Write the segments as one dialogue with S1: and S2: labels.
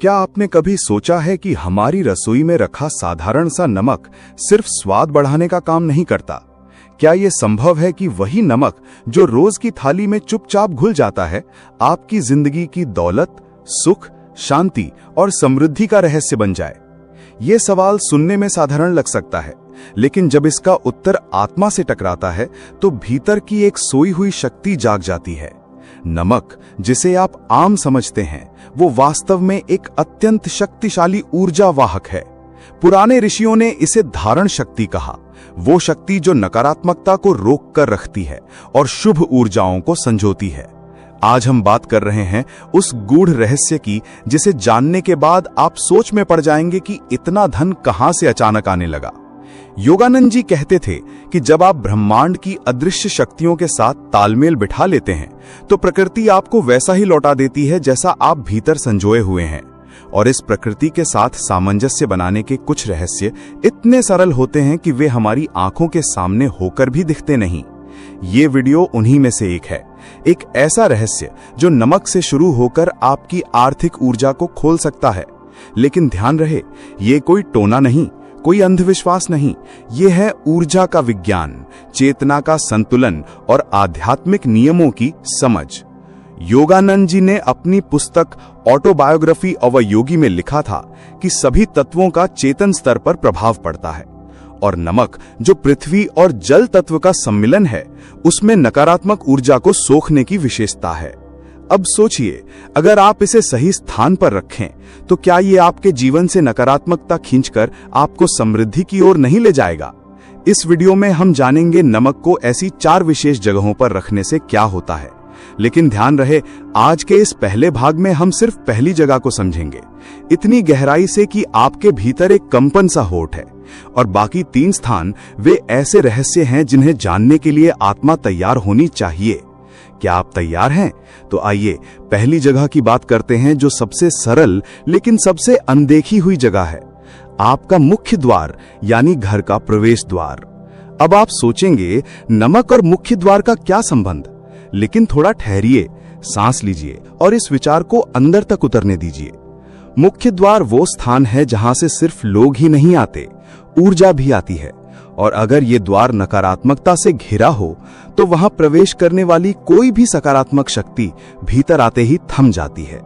S1: क्या आपने कभी सोचा है कि हमारी रसोई में रखा साधारण सा नमक सिर्फ स्वाद बढ़ाने का काम नहीं करता? क्या यह संभव है कि वही नमक जो रोज की थाली में चुपचाप घुल जाता है, आपकी जिंदगी की दौलत, सुख, शांति और समृद्धि का रहस्य बन जाए? ये सवाल सुनने में साधारण लग सकता है, लेकिन जब इसका उत्तर आत्मा से टकराता है तो भीतर की एक सोई हुई शक्ति जाग जाती है। नमक, जिसे आप आम समझते हैं, वो वास्तव में एक अत्यंत शक्तिशाली ऊर्जा वाहक है। पुराने ऋषियों ने इसे धारण शक्ति कहा, वो शक्ति जो नकारात्मकता को रोक कर रखती है और शुभ ऊर्जाओं को संजोती है। आज हम बात कर रहे हैं उस गूढ़ रहस्य की, जिसे जानने के बाद आप सोच में पड़ जाएंगे कि इतना धन कहां से अचानक आने लगा। योगानंद जी कहते थे कि जब आप ब्रह्मांड की अदृश्य शक्तियों के साथ तालमेल बिठा लेते हैं तो प्रकृति आपको वैसा ही लौटा देती है जैसा आप भीतर संजोए हुए हैं। और इस प्रकृति के साथ सामंजस्य बनाने के कुछ रहस्य इतने सरल होते हैं कि वे हमारी आंखों के सामने होकर भी दिखते नहीं। ये वीडियो उन्हीं में से एक है, एक ऐसा रहस्य जो नमक से शुरू होकर आपकी आर्थिक ऊर्जा को खोल सकता है। लेकिन ध्यान रहे, ये कोई टोना नहीं, कोई अंधविश्वास नहीं, ये है ऊर्जा का विज्ञान, चेतना का संतुलन और आध्यात्मिक नियमों की समझ। योगानंद जी ने अपनी पुस्तक ऑटोबायोग्राफी ऑफ अ योगी में लिखा था कि सभी तत्वों का चेतन स्तर पर प्रभाव पड़ता है, और नमक, जो पृथ्वी और जल तत्व का सम्मिलन है, उसमें नकारात्मक ऊर्जा को सोखने की विशेषता है। अब सोचिए, अगर आप इसे सही स्थान पर रखें तो क्या ये आपके जीवन से नकारात्मकता खींचकर आपको समृद्धि की ओर नहीं ले जाएगा? इस वीडियो में हम जानेंगे नमक को ऐसी 4 विशेष जगहों पर रखने से क्या होता है। लेकिन ध्यान रहे, आज के इस पहले भाग में हम सिर्फ पहली जगह को समझेंगे, इतनी गहराई से कि आपके भीतर एक कंपन सा हो उठे। और बाकी 3 स्थान वे ऐसे रहस्य हैं जिन्हें जानने के लिए आत्मा तैयार होनी चाहिए। क्या आप तैयार हैं? तो आइए पहली जगह की बात करते हैं, जो सबसे सरल लेकिन सबसे अनदेखी हुई जगह है, आपका मुख्य द्वार, यानी घर का प्रवेश द्वार। अब आप सोचेंगे, नमक और मुख्य द्वार का क्या संबंध? लेकिन थोड़ा ठहरिए, सांस लीजिए और इस विचार को अंदर तक उतरने दीजिए। मुख्य द्वार वो स्थान है जहां से सिर्फ लोग ही नहीं आते, ऊर्जा भी आती है। और अगर ये द्वार नकारात्मकता से घिरा हो तो वहां प्रवेश करने वाली कोई भी सकारात्मक शक्ति भीतर आते ही थम जाती है।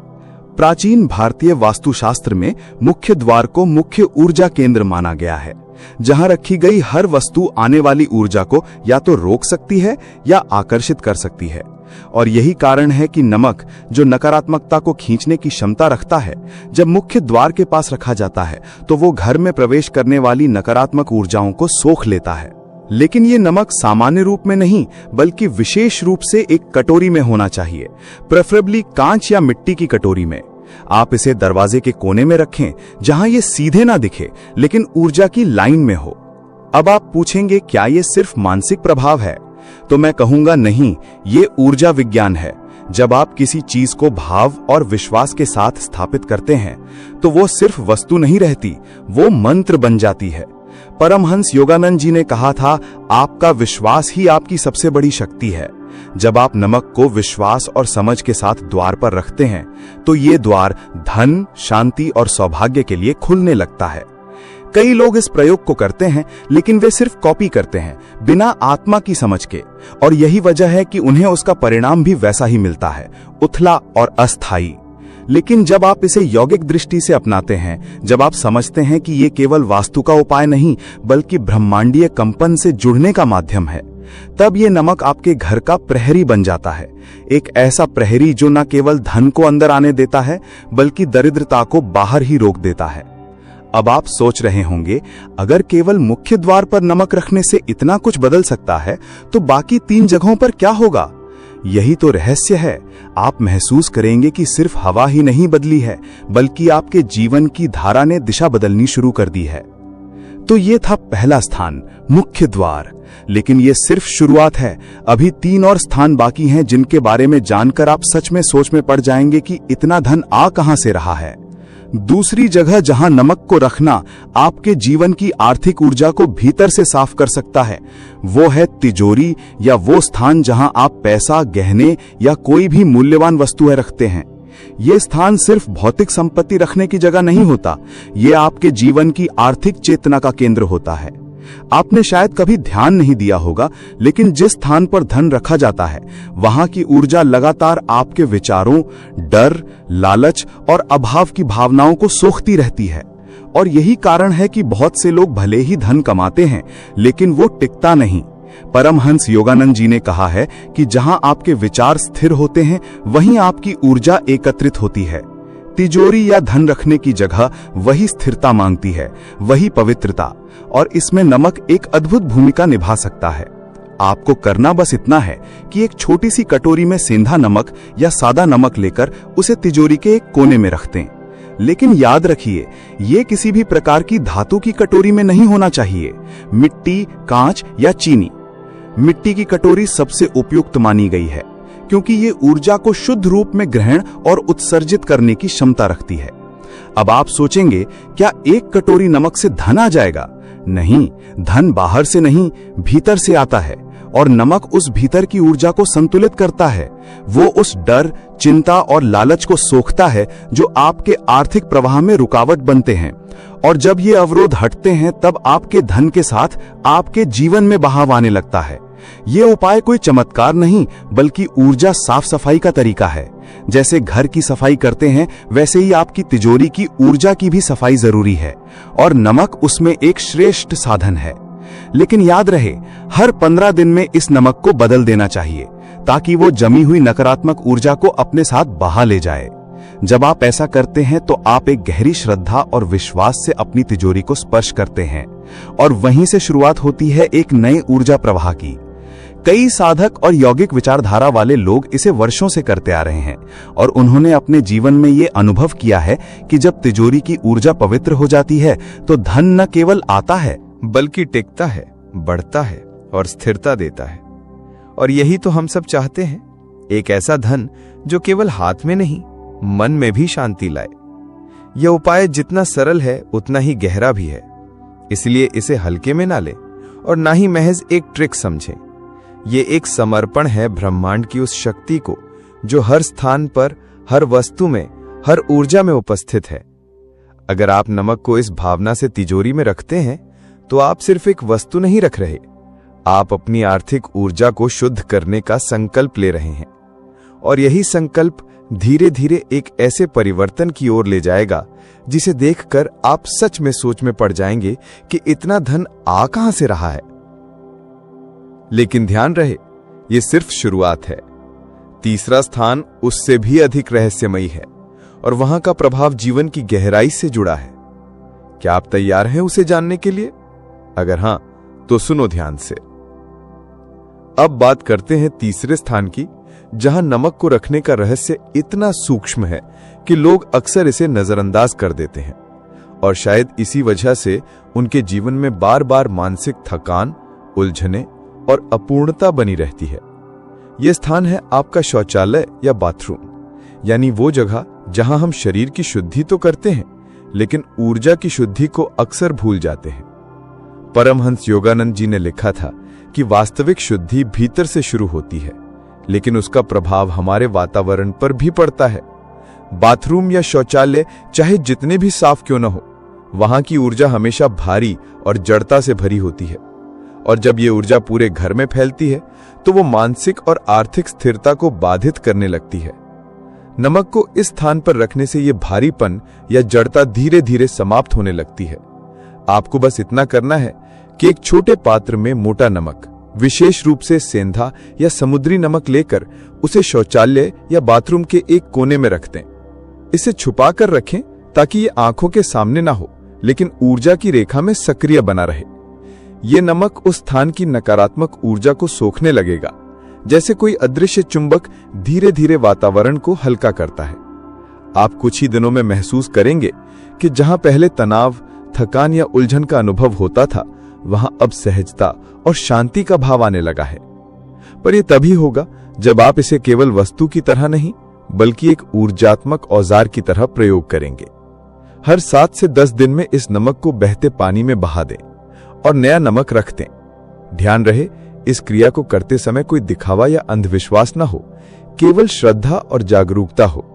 S1: प्राचीन भारतीय वास्तुशास्त्र में मुख्य द्वार को मुख्य ऊर्जा केंद्र माना गया है, जहां रखी गई हर वस्तु आने वाली ऊर्जा को या तो रोक सकती है या आकर्षित कर सकती है। और यही कारण है कि नमक, जो नकारात्मकता को खींचने की क्षमता रखता है, जब मुख्य द्वार के पास रखा जाता है तो वो घर में प्रवेश करने वाली नकारात्मक ऊर्जाओं को सोख लेता है। लेकिन ये नमक सामान्य रूप में नहीं, बल्कि विशेष रूप से एक कटोरी में होना चाहिए, प्रेफरेबली कांच या मिट्टी की कटोरी में। आप इसे दरवाजे के कोने में रखें, जहां ये सीधे ना दिखे लेकिन ऊर्जा की लाइन में हो। अब आप पूछेंगे, क्या ये सिर्फ मानसिक प्रभाव है? तो मैं कहूंगा नहीं, ये ऊर्जा विज्ञान है। जब आप किसी चीज को भाव और विश्वास के साथ स्थापित करते हैं तो वो सिर्फ वस्तु नहीं रहती, वो मंत्र बन जाती है। परमहंस योगानंद जी ने कहा था, आपका विश्वास ही आपकी सबसे बड़ी शक्ति है। जब आप नमक को विश्वास और समझ के साथ द्वार पर रखते हैं तो ये द्वार धन, शांति और सौभाग्य के लिए खुलने लगता है। कई लोग इस प्रयोग को करते हैं, लेकिन वे सिर्फ कॉपी करते हैं, बिना आत्मा की समझ के। और यही वजह है कि उन्हें उसका परिणाम भी वैसा ही मिलता है, उथला और अस्थायी। लेकिन जब आप इसे यौगिक दृष्टि से अपनाते हैं, जब आप समझते हैं कि ये केवल वास्तु का उपाय नहीं बल्कि ब्रह्मांडीय कंपन से जुड़ने का माध्यम है, तब ये नमक आपके घर का प्रहरी बन जाता है। एक ऐसा प्रहरी जो न केवल धन को अंदर आने देता है बल्कि दरिद्रता को बाहर ही रोक देता है। अब आप सोच रहे होंगे, अगर केवल मुख्य द्वार पर नमक रखने से इतना कुछ बदल सकता है तो बाकी 3 जगहों पर क्या होगा? यही तो रहस्य है। आप महसूस करेंगे कि सिर्फ हवा ही नहीं बदली है, बल्कि आपके जीवन की धारा ने दिशा बदलनी शुरू कर दी है। तो ये था पहला स्थान, मुख्य द्वार। लेकिन ये सिर्फ शुरुआत है, अभी 3 और स्थान बाकी हैं जिनके बारे में जानकर आप सच में सोच में पड़ जाएंगे कि इतना धन आ कहां से रहा है। दूसरी जगह जहां नमक को रखना आपके जीवन की आर्थिक ऊर्जा को भीतर से साफ कर सकता है, वो है तिजोरी, या वो स्थान जहां आप पैसा, गहने या कोई भी मूल्यवान वस्तुएं रखते हैं। ये स्थान सिर्फ भौतिक संपत्ति रखने की जगह नहीं होता, ये आपके जीवन की आर्थिक चेतना का केंद्र होता है। आपने शायद कभी ध्यान नहीं दिया होगा, लेकिन जिस स्थान पर धन रखा जाता है वहां की ऊर्जा लगातार आपके विचारों, डर, लालच और अभाव की भावनाओं को सोखती रहती है। और यही कारण है कि बहुत से लोग भले ही धन कमाते हैं, लेकिन वो टिकता नहीं। परमहंस योगानंद जी ने कहा है कि जहां आपके विचार स्थिर होते हैं, वहीं आपकी ऊर्जा एकत्रित होती है। तिजोरी या धन रखने की जगह वही स्थिरता मांगती है, वही पवित्रता, और इसमें नमक एक अद्भुत भूमिका निभा सकता है। आपको करना बस इतना है कि एक छोटी सी कटोरी में सेंधा नमक या सादा नमक लेकर उसे तिजोरी के एक कोने में रख दें। लेकिन याद रखिए, ये किसी भी प्रकार की धातु की कटोरी में नहीं होना चाहिए। मिट्टी, कांच या चीनी। मिट्टी की कटोरी सबसे उपयुक्त मानी गई है, क्योंकि ये ऊर्जा को शुद्ध रूप में ग्रहण और उत्सर्जित करने की क्षमता रखती है। अब आप सोचेंगे, क्या एक कटोरी नमक से धन आ जाएगा? नहीं, धन बाहर से नहीं, भीतर से आता है, और नमक उस भीतर की ऊर्जा को संतुलित करता है। वो उस डर, चिंता और लालच को सोखता है जो आपके आर्थिक प्रवाह में रुकावट बनते हैं। और जब ये अवरोध हटते हैं, तब आपके धन के साथ आपके जीवन में बहाव आने लगता है। ये उपाय कोई चमत्कार नहीं, बल्कि ऊर्जा साफ सफाई का तरीका है। जैसे घर की सफाई करते हैं, वैसे ही आपकी तिजोरी की ऊर्जा की भी सफाई जरूरी है, और नमक उसमें एक श्रेष्ठ साधन है। लेकिन याद रहे, हर 15 दिन में इस नमक को बदल देना चाहिए, ताकि वो जमी हुई नकारात्मक ऊर्जा को अपने साथ बहा ले जाए। जब आप ऐसा करते हैं तो आप एक गहरी श्रद्धा और विश्वास से अपनी तिजोरी को स्पर्श करते हैं, और वहीं से शुरुआत होती है एक नए ऊर्जा प्रवाह की। कई साधक और यौगिक विचारधारा वाले लोग इसे वर्षों से करते आ रहे हैं, और उन्होंने अपने जीवन में ये अनुभव किया है कि जब तिजोरी की ऊर्जा पवित्र हो जाती है तो धन न केवल आता है,
S2: बल्कि टिकता है, बढ़ता है और स्थिरता देता है। और यही तो हम सब चाहते हैं, एक ऐसा धन जो केवल हाथ में नहीं, मन में भी शांति लाए। यह उपाय जितना सरल है उतना ही गहरा भी है, इसलिए इसे हल्के में ना लें और ना ही महज एक ट्रिक समझें। ये एक समर्पण है ब्रह्मांड की उस शक्ति को जो हर स्थान पर, हर वस्तु में, हर ऊर्जा में उपस्थित है। अगर आप नमक को इस भावना से तिजोरी में रखते हैं तो आप सिर्फ एक वस्तु नहीं रख रहे, आप अपनी आर्थिक ऊर्जा को शुद्ध करने का संकल्प ले रहे हैं। और यही संकल्प धीरे धीरे एक ऐसे परिवर्तन की ओर ले जाएगा जिसे देखकर आप सच में सोच में पड़ जाएंगे कि इतना धन आ कहां से रहा है। लेकिन ध्यान रहे, यह सिर्फ शुरुआत है। तीसरा स्थान उससे भी अधिक रहस्यमयी है, और वहां का प्रभाव जीवन की गहराई से जुड़ा है। क्या आप तैयार हैं उसे जानने के लिए? अगर हां, तो सुनो ध्यान से। अब बात करते हैं तीसरे स्थान की, जहां नमक को रखने का रहस्य इतना सूक्ष्म है कि लोग अक्सर इसे नजरअंदाज कर देते हैं, और शायद इसी वजह से उनके जीवन में बार बार मानसिक थकान, उलझने और अपूर्णता बनी रहती है। यह स्थान है आपका शौचालय या बाथरूम, यानी वो जगह जहां हम शरीर की शुद्धि तो करते हैं, लेकिन ऊर्जा की शुद्धि को अक्सर भूल जाते हैं। परमहंस योगानंद जी ने लिखा था कि वास्तविक शुद्धि भीतर से शुरू होती है, लेकिन उसका प्रभाव हमारे वातावरण पर भी पड़ता है। बाथरूम या शौचालय चाहे जितने भी साफ क्यों न हो, वहां की ऊर्जा हमेशा भारी और जड़ता से भरी होती है, और जब ये ऊर्जा पूरे घर में फैलती है तो वो मानसिक और आर्थिक स्थिरता को बाधित करने लगती है। नमक को इस स्थान पर रखने से ये भारीपन या जड़ता धीरे धीरे समाप्त होने लगती है। आपको बस इतना करना है कि एक छोटे पात्र में मोटा नमक, विशेष रूप से सेंधा या समुद्री नमक लेकर उसे शौचालय या बाथरूम के एक कोने में रख दें। इसे छुपा कर रखें ताकि ये आंखों के सामने ना हो, लेकिन ऊर्जा की रेखा में सक्रिय बना रहे। ये नमक उस स्थान की नकारात्मक ऊर्जा को सोखने लगेगा, जैसे कोई अदृश्य चुंबक धीरे धीरे वातावरण को हल्का करता है। आप कुछ ही दिनों में महसूस करेंगे कि जहां पहले तनाव, थकान या उलझन का अनुभव होता था, वहां अब सहजता और शांति का भाव आने लगा है। पर यह तभी होगा जब आप इसे केवल वस्तु की तरह नहीं, बल्कि एक ऊर्जात्मक औजार की तरह प्रयोग करेंगे। हर 7 से 10 दिन में इस नमक को बहते पानी में बहा दें और नया नमक रख दें। ध्यान रहे, इस क्रिया को करते समय कोई दिखावा या अंधविश्वास ना हो, केवल श्रद्धा और जागरूकता हो।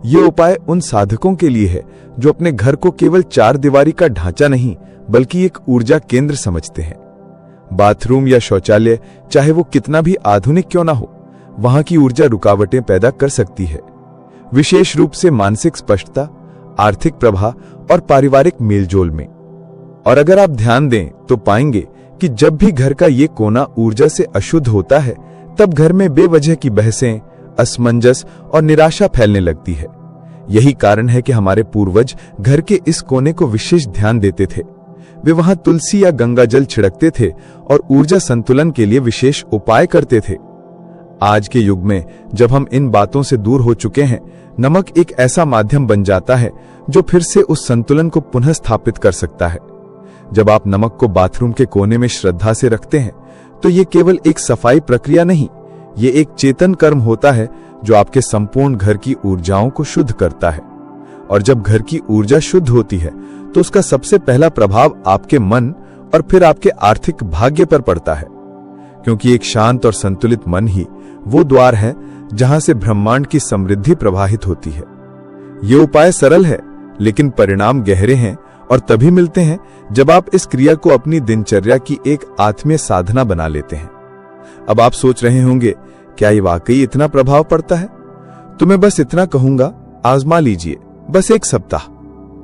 S2: ये उपाय उन साधकों के लिए है जो अपने घर को केवल चार दीवारी का ढांचा नहीं बल्कि एक ऊर्जा केंद्र समझते हैं। बाथरूम या शौचालय चाहे वो कितना भी आधुनिक क्यों ना हो, वहां की ऊर्जा रुकावटें पैदा कर सकती है, विशेष रूप से मानसिक स्पष्टता, आर्थिक प्रवाह और पारिवारिक मेलजोल में। और अगर आप ध्यान दें तो पाएंगे कि जब भी घर का ये कोना ऊर्जा से अशुद्ध होता है, तब घर में बेवजह की बहसें, असमंजस और निराशा फैलने लगती है। यही कारण है कि हमारे पूर्वज घर के इस कोने को विशेष ध्यान देते थे। वे वहां तुलसी या गंगा जल छिड़कते थे और ऊर्जा संतुलन के लिए विशेष उपाय करते थे। आज के युग में जब हम इन बातों से दूर हो चुके हैं, नमक एक ऐसा माध्यम बन जाता है जो फिर से उस संतुलन को पुनः स्थापित कर सकता है। जब आप नमक को बाथरूम के कोने में श्रद्धा से रखते हैं, तो ये केवल एक सफाई प्रक्रिया नहीं, ये एक चेतन कर्म होता है जो आपके संपूर्ण घर की ऊर्जाओं को शुद्ध करता है। और जब घर की ऊर्जा शुद्ध होती है, तो उसका सबसे पहला प्रभाव आपके मन और फिर आपके आर्थिक भाग्य पर पड़ता है, क्योंकि एक शांत और संतुलित मन ही वो द्वार है जहां से ब्रह्मांड की समृद्धि प्रवाहित होती है। ये उपाय सरल है, लेकिन परिणाम गहरे हैं और तभी मिलते हैं जब आप इस क्रिया को अपनी दिनचर्या की एक आत्मीय साधना बना लेते हैं। अब आप सोच रहे होंगे, क्या ये वाकई इतना प्रभाव पड़ता है? तो मैं बस इतना कहूंगा, आजमा लीजिए, बस एक सप्ताह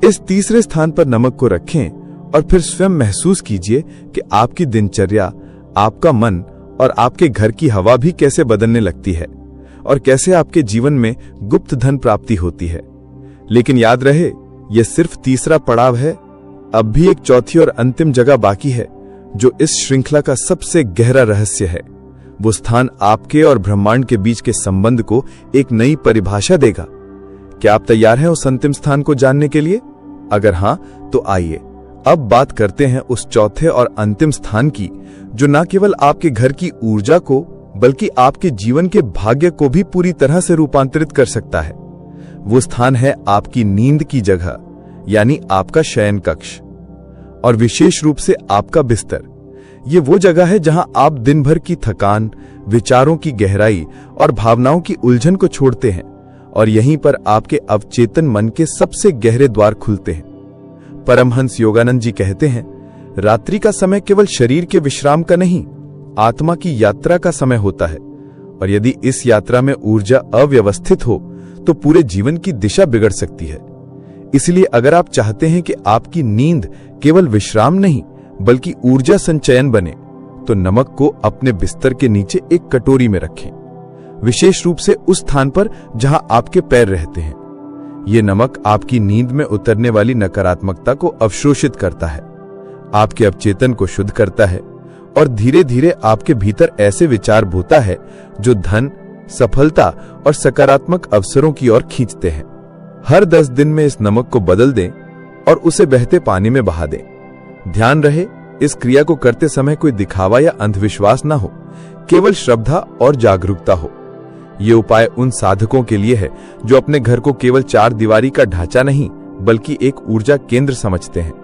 S2: इस तीसरे स्थान पर नमक को रखें और फिर स्वयं महसूस कीजिए कि आपकी दिनचर्या, आपका मन और आपके घर की हवा भी कैसे बदलने लगती है और कैसे आपके जीवन में गुप्त धन प्राप्ति होती है। लेकिन याद रहे, यह सिर्फ तीसरा पड़ाव है। अब भी एक चौथी और अंतिम जगह बाकी है जो इस श्रृंखला का सबसे गहरा रहस्य है। वो स्थान आपके और ब्रह्मांड के बीच के संबंध को एक नई परिभाषा देगा। क्या आप तैयार हैं उस अंतिम स्थान को जानने के लिए? अगर हां, तो आइए अब बात करते हैं उस चौथे और अंतिम स्थान की, जो न केवल आपके घर की ऊर्जा को बल्कि आपके जीवन के भाग्य को भी पूरी तरह से रूपांतरित कर सकता है। वो स्थान है आपकी नींद की जगह, यानी आपका शयन कक्ष, और विशेष रूप से आपका बिस्तर। ये वो जगह है जहां आप दिन भर की थकान, विचारों की गहराई और भावनाओं की उलझन को छोड़ते हैं, और यहीं पर आपके अवचेतन मन के सबसे गहरे द्वार खुलते हैं। परमहंस योगानंद जी कहते हैं, रात्रि का समय केवल शरीर के विश्राम का नहीं, आत्मा की यात्रा का समय होता है, और यदि इस यात्रा में ऊर्जा अव्यवस्थित हो तो पूरे जीवन की दिशा बिगड़ सकती है। इसलिए अगर आप चाहते हैं कि आपकी नींद केवल विश्राम नहीं बल्कि ऊर्जा संचयन बने, तो नमक को अपने बिस्तर के नीचे एक कटोरी में रखें, विशेष रूप से उस स्थान पर जहां आपके पैर रहते हैं। ये नमक आपकी नींद में उतरने वाली नकारात्मकता को अवशोषित करता है, आपके अवचेतन को शुद्ध करता है और धीरे धीरे आपके भीतर ऐसे विचार बोता है जो धन, सफलता और सकारात्मक अवसरों की ओर खींचते हैं। हर 10 दिन में इस नमक को बदल दें और उसे बहते पानी में बहा दें। ध्यान रहे, इस क्रिया को करते समय कोई दिखावा या अंधविश्वास ना हो, केवल श्रद्धा और जागरूकता हो। ये उपाय उन साधकों के लिए है जो अपने घर को केवल चार दीवारी का ढांचा नहीं बल्कि एक ऊर्जा केंद्र समझते हैं।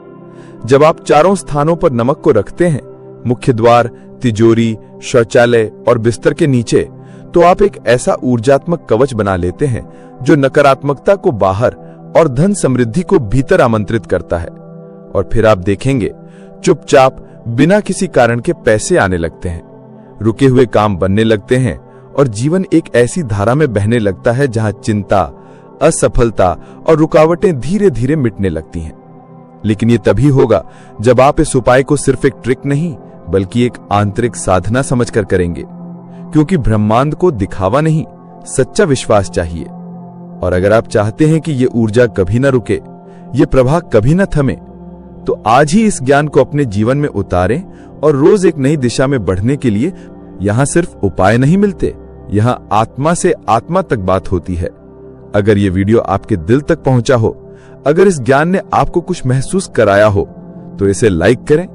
S2: जब आप चारों स्थानों पर नमक को रखते हैं, मुख्य द्वार, तिजोरी, शौचालय और बिस्तर के नीचे, तो आप एक ऐसा ऊर्जात्मक कवच बना लेते हैं जो नकारात्मकता को बाहर और धन समृद्धि को भीतर आमंत्रित करता है। और फिर आप देखेंगे, चुपचाप बिना किसी कारण के पैसे आने लगते हैं, रुके हुए काम बनने लगते हैं और जीवन एक ऐसी धारा में बहने लगता है जहां चिंता, असफलता और रुकावटें धीरे धीरे मिटने लगती हैं। लेकिन ये तभी होगा जब आप इस उपाय को सिर्फ एक ट्रिक नहीं बल्कि एक आंतरिक साधना समझकर करेंगे, क्योंकि ब्रह्मांड को दिखावा नहीं, सच्चा विश्वास चाहिए। और अगर आप चाहते हैं कि ये ऊर्जा कभी न रुके, ये प्रवाह कभी न थमे, तो आज ही इस ज्ञान को अपने जीवन में उतारें और रोज एक नई दिशा में बढ़ने के लिए यहां सिर्फ उपाय नहीं मिलते, यहां आत्मा से आत्मा तक बात होती है। अगर ये वीडियो आपके दिल तक पहुंचा हो, अगर इस ज्ञान ने आपको कुछ महसूस कराया हो, तो इसे लाइक करें,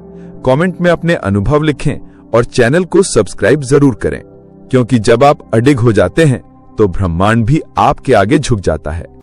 S2: कमेंट में अपने अनुभव लिखें और चैनल को सब्सक्राइब जरूर करें, क्योंकि जब आप अडिग हो जाते हैं तो ब्रह्मांड भी आपके आगे झुक जाता है।